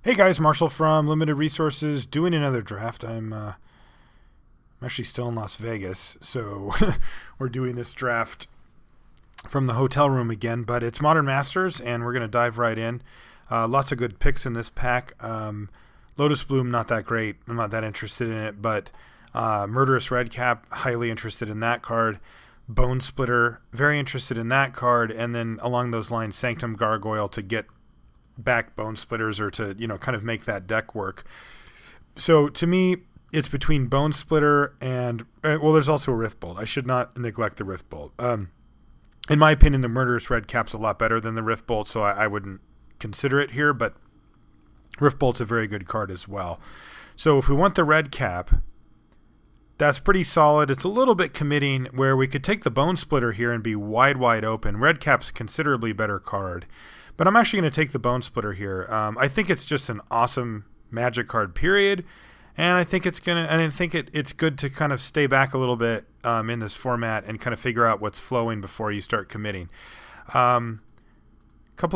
Hey guys, Marshall from Limited Resources doing another draft. I'm actually still in Las Vegas, so we're doing this draft from the hotel room again, but it's Modern Masters, and we're going to dive right in. Lots of good picks in this pack. Lotus Bloom, not that great. I'm not that interested in it, but Murderous Redcap, highly interested in that card. Bone Splitter, very interested in that card, and then along those lines, Sanctum Gargoyle to get back Bone Splitters or to, kind of make that deck work. So to me, it's between Bone Splitter and, there's also a Rift Bolt. I should not neglect the Rift Bolt. In my opinion, the Murderous Red Cap's a lot better than the Rift Bolt, so I wouldn't consider it here, but Rift Bolt's a very good card as well. So if we want the Red Cap, that's pretty solid. It's a little bit committing where we could take the Bone Splitter here and be wide open. Red Cap's a considerably better card. But I'm actually going to take the Bone Splitter here. I think it's just an awesome Magic card, period. And I think it's it's good to kind of stay back a little bit in this format and kind of figure out what's flowing before you start committing. Couple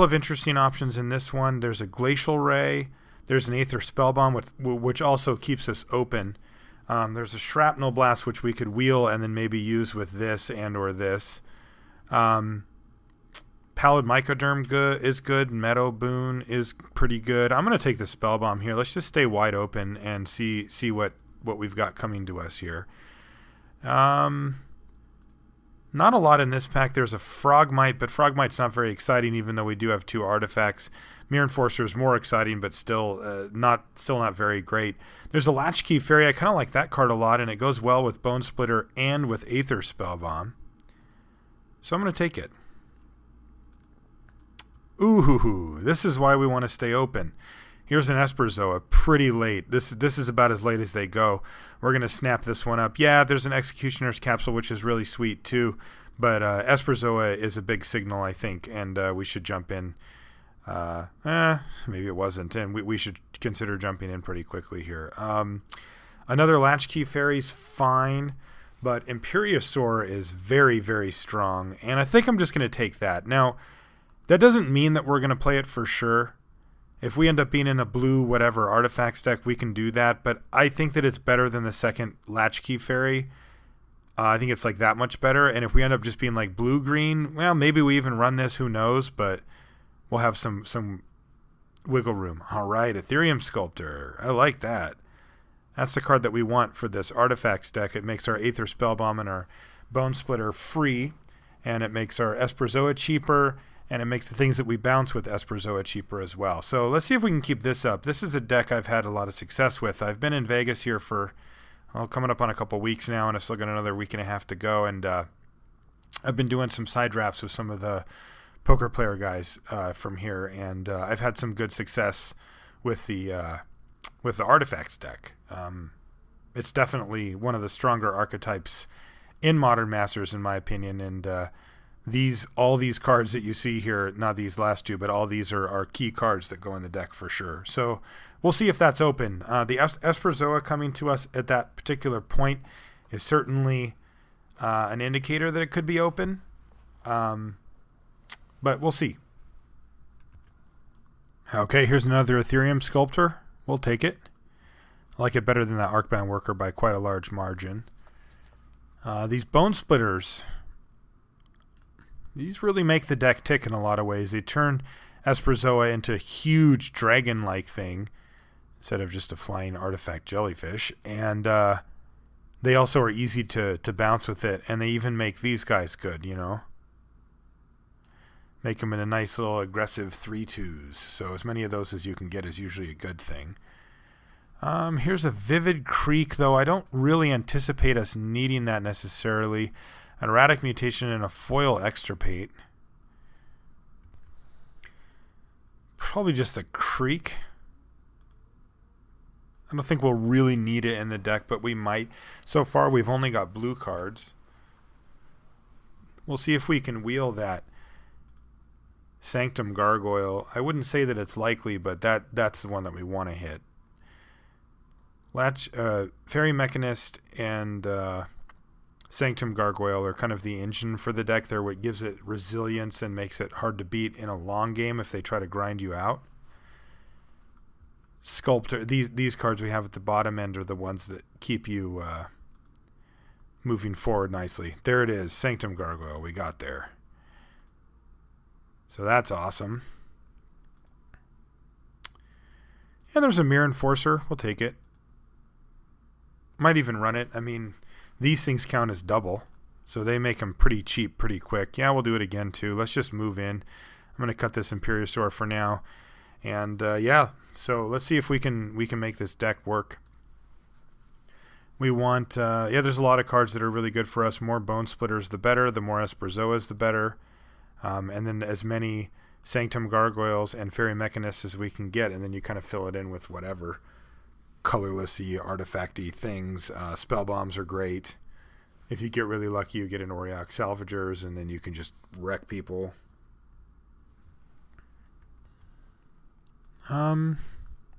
of interesting options in this one. There's a Glacial Ray. There's an Aether Spellbomb, which also keeps us open. There's a Shrapnel Blast, which we could wheel and then maybe use with this and or this. Pallid Mycoderm is good. Meadow Boon is pretty good. I'm going to take the Spellbomb here. Let's just stay wide open and see what we've got coming to us here. Not a lot in this pack. There's a Frogmite, but Frogmite's not very exciting, even though we do have two artifacts. Mirror Enforcer is more exciting, but still not very great. There's a Latchkey Fairy. I kind of like that card a lot, and it goes well with Bone Splitter and with Aether Spellbomb. So I'm going to take it. Ooh, this is why we want to stay open. Here's an Esperzoa, pretty late. This is about as late as they go. We're going to snap this one up. Yeah, there's an Executioner's Capsule, which is really sweet too. But Esperzoa is a big signal, I think, and we should jump in. Maybe it wasn't, and we should consider jumping in pretty quickly here. Another Latchkey Fairy's fine, but Imperiosaur is very, very strong, and I think I'm just going to take that. Now, that doesn't mean that we're going to play it for sure. If we end up being in a blue whatever artifacts deck, we can do that. But I think that it's better than the second Latchkey Fairy. I think it's like that much better. And if we end up just being like blue-green, well, maybe we even run this. Who knows? But we'll have some wiggle room. All right, Ethereum Sculptor. I like that. That's the card that we want for this artifacts deck. It makes our Aether Spellbomb and our Bone Splitter free. And it makes our Esperzoa cheaper. And it makes the things that we bounce with Esperzoa cheaper as well. So let's see if we can keep this up. This is a deck I've had a lot of success with. I've been in Vegas here for coming up on a couple weeks now, and I've still got another week and a half to go. And I've been doing some side drafts with some of the poker player guys from here, and I've had some good success with the Artifacts deck. It's definitely one of the stronger archetypes in Modern Masters, in my opinion, and all these cards that you see here, not these last two, but all these are key cards that go in the deck for sure. So we'll see if that's open. The Esperzoa coming to us at that particular point is certainly an indicator that it could be open. But we'll see. Okay, here's another Ethereum Sculptor. We'll take it. I like it better than that Arcbound Worker by quite a large margin. These Bone Splitters, these really make the deck tick in a lot of ways. They turn Esperzoa into a huge dragon-like thing instead of just a flying artifact jellyfish. And they also are easy to bounce with it. And they even make these guys good, Make them in a nice little aggressive 3/2s. So as many of those as you can get is usually a good thing. Here's a Vivid Creek, though. I don't really anticipate us needing that necessarily. An Erratic Mutation and a Foil Extirpate. Probably just a Creek. I don't think we'll really need it in the deck, but we might. So far, we've only got blue cards. We'll see if we can wheel that Sanctum Gargoyle. I wouldn't say that it's likely, but that's the one that we want to hit. Fairy Mechanist and Sanctum Gargoyle are kind of the engine for the deck. They're what gives it resilience and makes it hard to beat in a long game if they try to grind you out. Sculptor. These cards we have at the bottom end are the ones that keep you moving forward nicely. There it is, Sanctum Gargoyle. We got there. So that's awesome. And there's a Mirror Enforcer. We'll take it. Might even run it. I mean, these things count as double, so they make them pretty cheap pretty quick. Yeah, we'll do it again too. Let's just move in. I'm going to cut this Imperiosaur for now. And yeah, so let's see if we can make this deck work. We want, yeah, there's a lot of cards that are really good for us. More Bone Splitters, the better. The more Esperzoas, the better. And then as many Sanctum Gargoyles and Fairy Mechanists as we can get, and then you kind of fill it in with whatever colorless-y, artifact-y things. Spell Bombs are great. If you get really lucky, you get an Auriok Salvagers, and then you can just wreck people.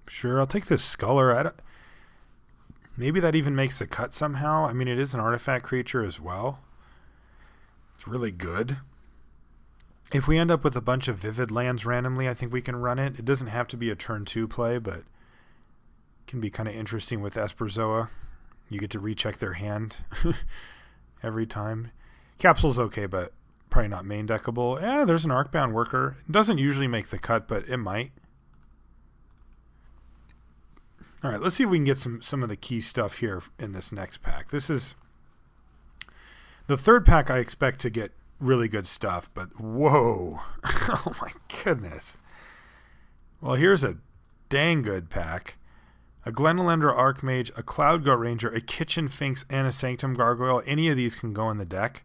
Sure, I'll take this Sculler. Maybe that even makes the cut somehow. I mean, it is an artifact creature as well. It's really good. If we end up with a bunch of Vivid lands randomly, I think we can run it. It doesn't have to be a turn 2 play, but it can be kind of interesting with Esperzoa. You get to recheck their hand every time. Capsule's okay, but probably not main deckable. Yeah, there's an Arcbound Worker. It doesn't usually make the cut, but it might. All right, let's see if we can get some of the key stuff here in this next pack. This is the third pack. I expect to get really good stuff, but whoa. Oh my goodness. Well, here's a dang good pack. A Glenelendra Archmage, a Cloud Goat Ranger, a Kitchen Finks, and a Sanctum Gargoyle. Any of these can go in the deck.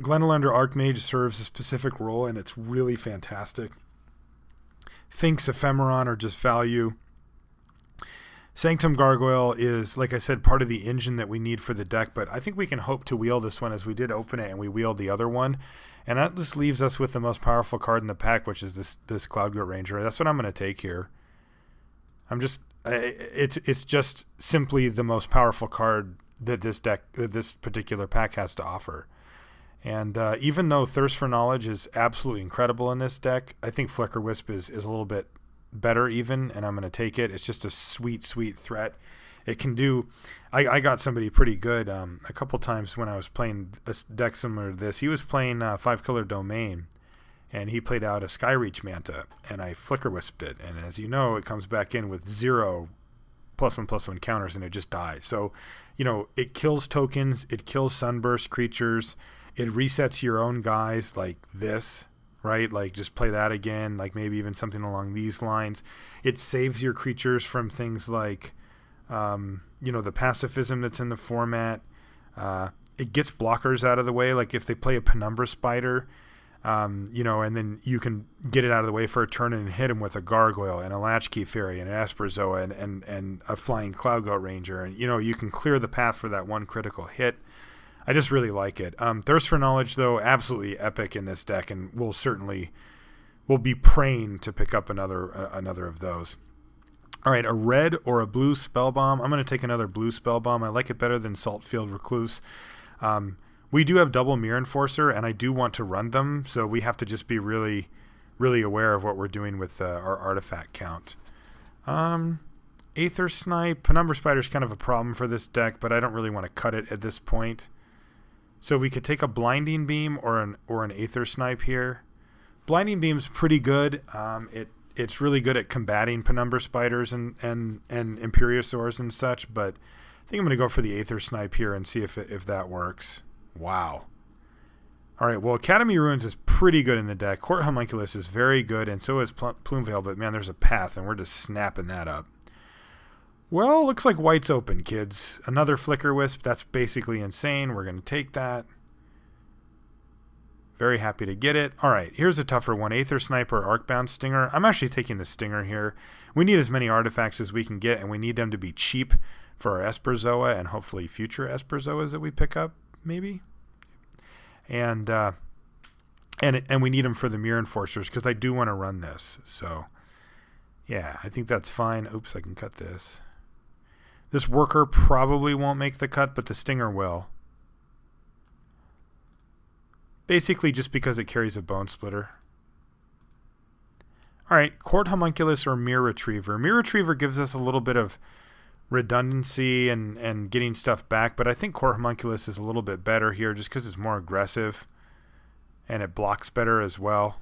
Glenelendra Archmage serves a specific role, and it's really fantastic. Finks, Ephemeron are just value. Sanctum Gargoyle is, like I said, part of the engine that we need for the deck, but I think we can hope to wheel this one as we did open it and we wheeled the other one. And that just leaves us with the most powerful card in the pack, which is this Cloud Goat Ranger. That's what I'm going to take here. It's just simply the most powerful card that this particular pack has to offer. And even though Thirst for Knowledge is absolutely incredible in this deck, I think Flicker Wisp is a little bit better even, and I'm going to take it. It's just a sweet threat. It can do, I got somebody pretty good a couple times when I was playing a deck similar to this. He was playing 5-color Domain, and he played out a Skyreach Manta, and I Flicker Wisped it, and as you know, it comes back in with 0 +1/+1 counters, and it just dies. So, you know, it kills tokens, it kills Sunburst creatures, it resets your own guys like this, right? Like, just play that again, like maybe even something along these lines. It saves your creatures from things like, you know, the pacifism that's in the format. It gets blockers out of the way, like if they play a Penumbra Spider, you know, and then you can get it out of the way for a turn and hit them with a Gargoyle and a Latchkey Fairy and an Esperzoa and a Flying Cloud Goat Ranger. And, you know, you can clear the path for that one critical hit. I just really like it. Thirst for Knowledge, though, absolutely epic in this deck, and we'll be praying to pick up another of those. All right, a red or a blue Spell Bomb. I'm going to take another blue Spell Bomb. I like it better than Saltfield Recluse. We do have double Mirror Enforcer, and I do want to run them, so we have to just be really, really aware of what we're doing with our artifact count. Aether Snipe. Penumbra Spider is kind of a problem for this deck, but I don't really want to cut it at this point. So we could take a Blinding Beam or an Aether Snipe here. Blinding Beam's pretty good. It's really good at combating Penumbra Spiders and Imperiosaurs and such, but I think I'm going to go for the Aether Snipe here and see if that works. Wow. All right, well, Academy Ruins is pretty good in the deck. Court Homunculus is very good, and so is Plumeveil, but man, there's a path, and we're just snapping that up. Well, looks like white's open, kids. Another Flicker Wisp. That's basically insane. We're going to take that. Very happy to get it. All right, here's a tougher one. Aether Sniper, Arcbound Stinger. I'm actually taking the Stinger here. We need as many artifacts as we can get, and we need them to be cheap for our Esperzoa and hopefully future Esperzoas that we pick up, maybe. And we need them for the Mirror Enforcers because I do want to run this. So, yeah, I think that's fine. Oops, I can cut this. This Worker probably won't make the cut, but the Stinger will. Basically just because it carries a Bone Splitter. All right, Court Homunculus or Mirror Retriever. Mirror Retriever gives us a little bit of redundancy and getting stuff back, but I think Court Homunculus is a little bit better here just because it's more aggressive and it blocks better as well.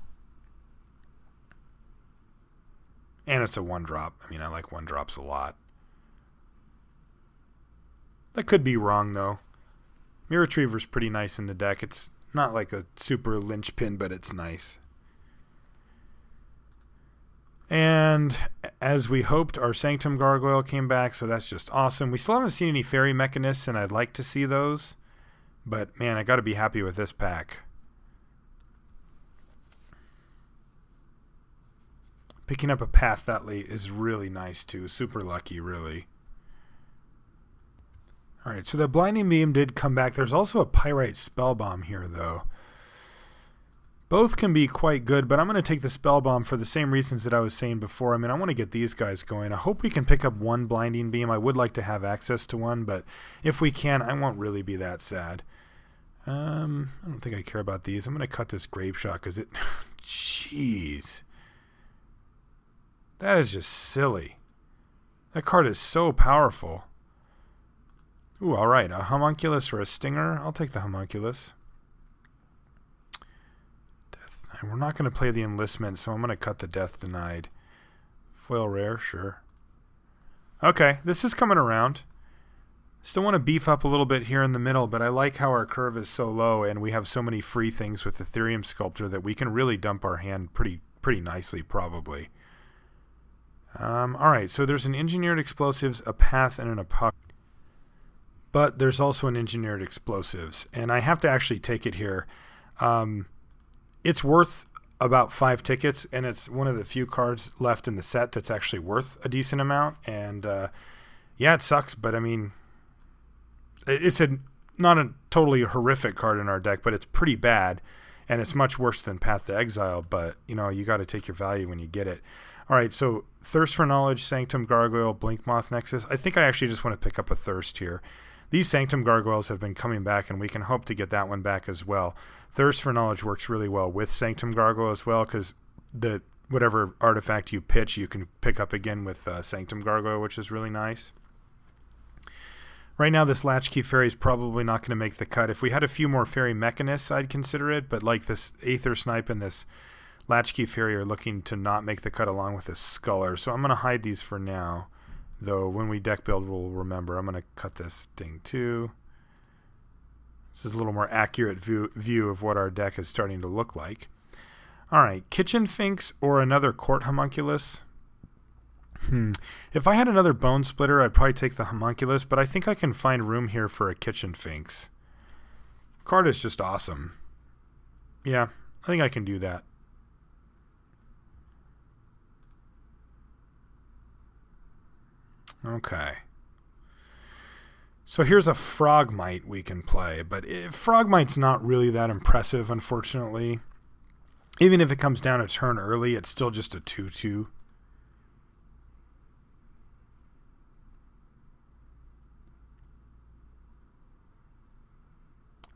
And it's a 1-drop. I mean, I like 1-drops a lot. That could be wrong, though. Mirror Retriever's pretty nice in the deck. It's not like a super linchpin, but it's nice. And as we hoped, our Sanctum Gargoyle came back, so that's just awesome. We still haven't seen any Fairy Mechanists, and I'd like to see those. But, man, I got to be happy with this pack. Picking up a Path that late is really nice, too. Super lucky, really. All right, so the Blinding Beam did come back. There's also a Pyrite Spellbomb here, though. Both can be quite good, but I'm going to take the Spellbomb for the same reasons that I was saying before. I mean, I want to get these guys going. I hope we can pick up one Blinding Beam. I would like to have access to one, but if we can, I won't really be that sad. I don't think I care about these. I'm going to cut this Grape Shot because it... Jeez. That is just silly. That card is so powerful. Ooh, all right. A Homunculus or a Stinger? I'll take the Homunculus. Death. We're not going to play the Enlistment, so I'm going to cut the Death Denied. Foil Rare, sure. Okay, this is coming around. Still want to beef up a little bit here in the middle, but I like how our curve is so low and we have so many free things with Ethereum Sculptor that we can really dump our hand pretty nicely, probably. Alright, so there's an Engineered Explosives, a Path, and an Apoc. But there's also an Engineered Explosives, and I have to actually take it here. It's worth about 5 tickets, and it's one of the few cards left in the set that's actually worth a decent amount. And yeah, it sucks, but I mean, it's not a totally horrific card in our deck, but it's pretty bad, and it's much worse than Path to Exile. But you know, you got to take your value when you get it. All right, so Thirst for Knowledge, Sanctum Gargoyle, Blinkmoth Nexus. I think I actually just want to pick up a Thirst here. These Sanctum Gargoyles have been coming back, and we can hope to get that one back as well. Thirst for Knowledge works really well with Sanctum Gargoyle as well, because whatever artifact you pitch, you can pick up again with Sanctum Gargoyle, which is really nice. Right now, this Latchkey Fairy is probably not going to make the cut. If we had a few more Fairy Mechanists, I'd consider it, but like this Aether Snipe and this Latchkey Fairy are looking to not make the cut along with this Sculler, so I'm going to hide these for now. Though when we deck build, we'll remember. I'm going to cut this thing too. This is a little more accurate view of what our deck is starting to look like. All right, Kitchen Finks or another Court Homunculus. If I had another Bone Splitter, I'd probably take the Homunculus, but I think I can find room here for a Kitchen Finks. Card is just awesome. Yeah, I think I can do that. Okay. So here's a Frogmite we can play, but Frogmite's not really that impressive, unfortunately. Even if it comes down a turn early, it's still just a 2/2.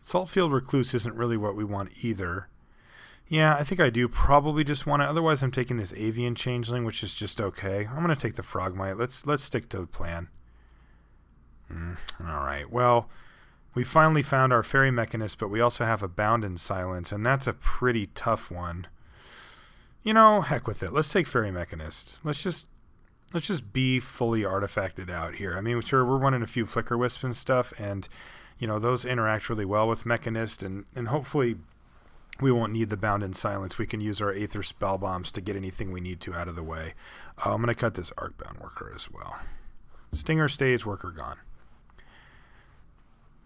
Saltfield Recluse isn't really what we want either. Yeah, I think I do probably just want it. Otherwise, I'm taking this Avian Changeling, which is just okay. I'm going to take the Frogmite. Let's stick to the plan. All right. Well, we finally found our Fairy Mechanist, but we also have a Bound in Silence, and that's a pretty tough one. You know, heck with it. Let's take Fairy Mechanist. Let's just be fully artifacted out here. I mean, sure, we're running a few Flicker Wisp and stuff, and you know those interact really well with Mechanist, and hopefully we won't need the Bound in Silence. We can use our Aether Spell Bombs to get anything we need to out of the way. I'm going to cut this Arcbound Worker as well. Stinger stays, Worker gone.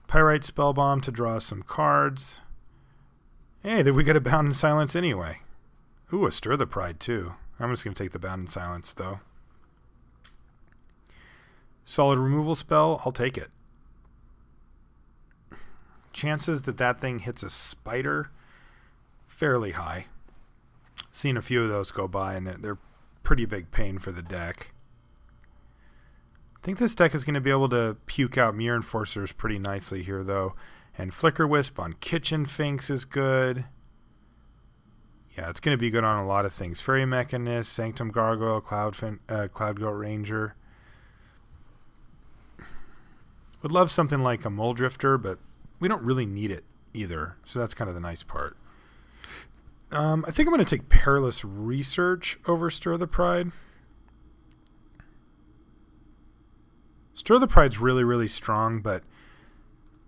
Pyrite Spell Bomb to draw some cards. Hey, then we get a Bound in Silence anyway. Ooh, a Stir the Pride too. I'm just going to take the Bound in Silence though. Solid Removal Spell, I'll take it. Chances that thing hits a Spider, fairly high. Seen a few of those go by, and they're pretty big pain for the deck. I think this deck is going to be able to puke out Mirror Enforcers pretty nicely here, though. And Flicker Wisp on Kitchen Finks is good. Yeah, it's going to be good on a lot of things. Fairy Mechanist, Sanctum Gargoyle, Cloud Goat Ranger. Would love something like a Mole Drifter, but we don't really need it either. So that's kind of the nice part. I think I'm going to take Perilous Research over Stir the Pride. Stir the Pride's really, really strong, but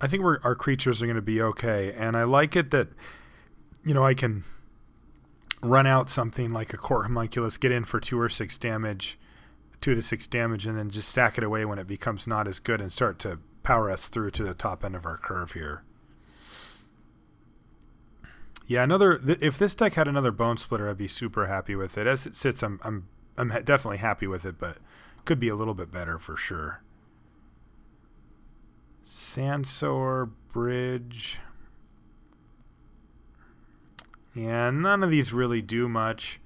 I think our creatures are going to be okay. And I like it that, I can run out something like a Court Homunculus, get in for 2 or 6 damage, 2 to 6 damage, and then just sack it away when it becomes not as good and start to power us through to the top end of our curve here. Yeah, if this deck had another Bone Splitter, I'd be super happy with it. As it sits, I'm definitely happy with it, but could be a little bit better for sure. Sandsower, Bridge. Yeah, none of these really do much.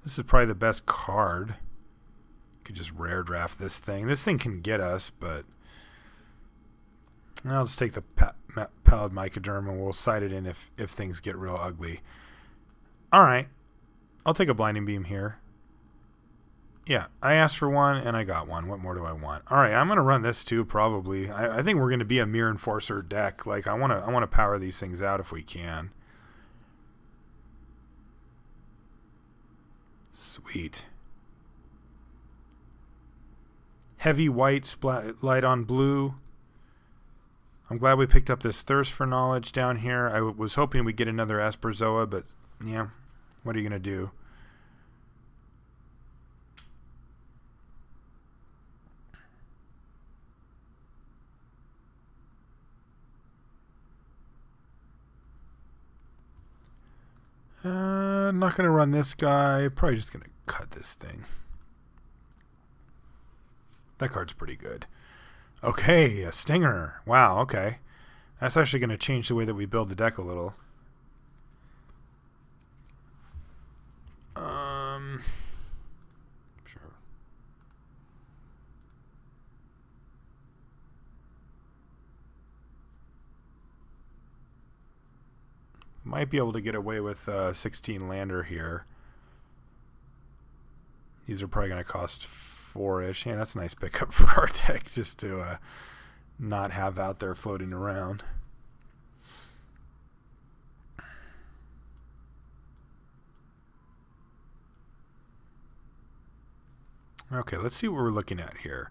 This is probably the best card. Could just rare draft this thing. This thing can get us, but I'll just take the Pallid Mycoderm and we'll side it in if things get real ugly. All right. I'll take a Blinding Beam here. Yeah, I asked for one and I got one. What more do I want? All right, I'm going to run this too probably. I think we're going to be a Mirror Enforcer deck. Like I want to power these things out if we can. Sweet. Heavy white, light on blue. I'm glad we picked up this Thirst for Knowledge down here. I was hoping we'd get another Asperzoa, but yeah, what are you going to do? I'm not going to run this guy. Probably just going to cut this thing. That card's pretty good. Okay, a Stinger. Wow, okay. That's actually going to change the way that we build the deck a little. Sure. Might be able to get away with 16 lander here. These are probably going to cost 4-ish. Yeah, that's a nice pickup for our deck just to not have out there floating around. Okay, let's see what we're looking at here.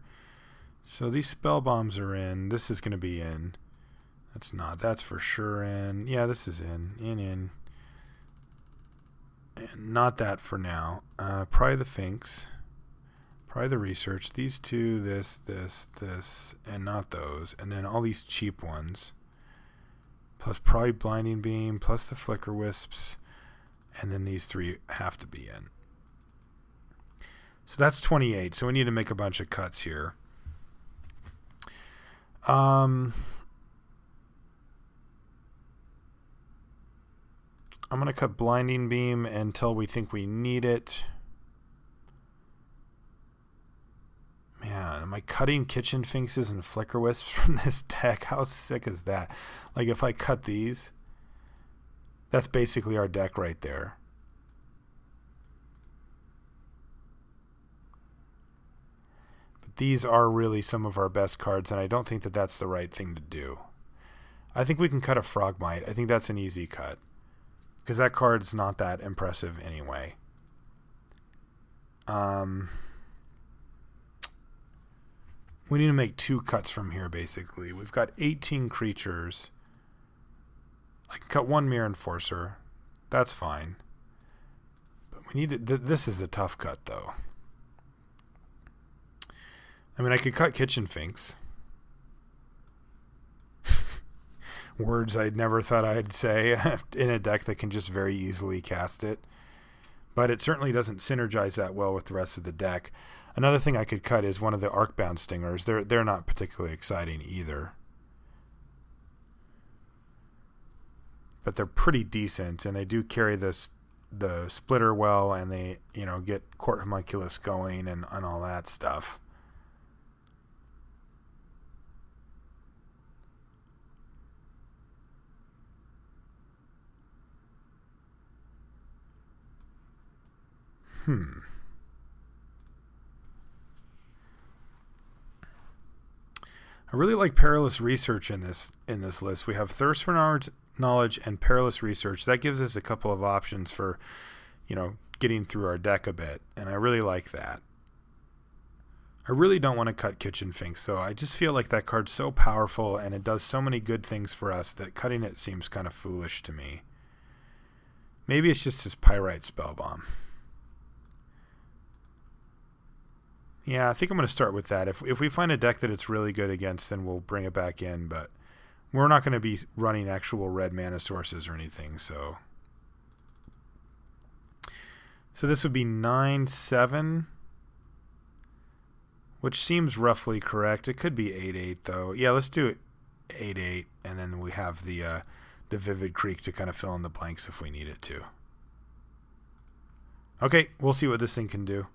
So these spell bombs are in. This is going to be in. That's not. That's for sure in. Yeah, this is in. In. And not that for now. Probably the Finks. Probably the Research. These two, this, and not those. And then all these cheap ones. Plus probably Blinding Beam, plus the Flicker Wisps. And then these 3 have to be in. So that's 28. So we need to make a bunch of cuts here. I'm going to cut Blinding Beam until we think we need it. Man, am I cutting Kitchen Finxes and Flicker Wisps from this deck? How sick is that? Like if I cut these, that's basically our deck right there. But these are really some of our best cards, and I don't think that that's the right thing to do. I think we can cut a Frogmite. I think that's an easy cut. Because that card's not that impressive anyway. We need to make 2 cuts from here, basically. We've got 18 creatures. I can cut 1 Mirror Enforcer. That's fine. But we need to... This is a tough cut, though. I mean, I could cut Kitchen Finks. Words I'd never thought I'd say in a deck that can just very easily cast it. But it certainly doesn't synergize that well with the rest of the deck. Another thing I could cut is one of the Arcbound Stingers. They're not particularly exciting either. But they're pretty decent, and they do carry the splitter well, and they get Court Homunculus going and all that stuff. I really like perilous research in this list. We have thirst for knowledge and perilous research. That gives us a couple of options for, getting through our deck a bit, and I really like that. I really don't want to cut Kitchen Finks, though. I just feel like that card's so powerful and it does so many good things for us that cutting it seems kind of foolish to me. Maybe it's just his Pyrite Spellbomb. Yeah, I think I'm going to start with that. If we find a deck that it's really good against, then we'll bring it back in, but we're not going to be running actual red mana sources or anything, so this would be 9/7, which seems roughly correct. It could be 8/8 though. Yeah, let's do it 8/8, and then we have the Vivid Creek to kind of fill in the blanks if we need it to. Okay, we'll see what this thing can do.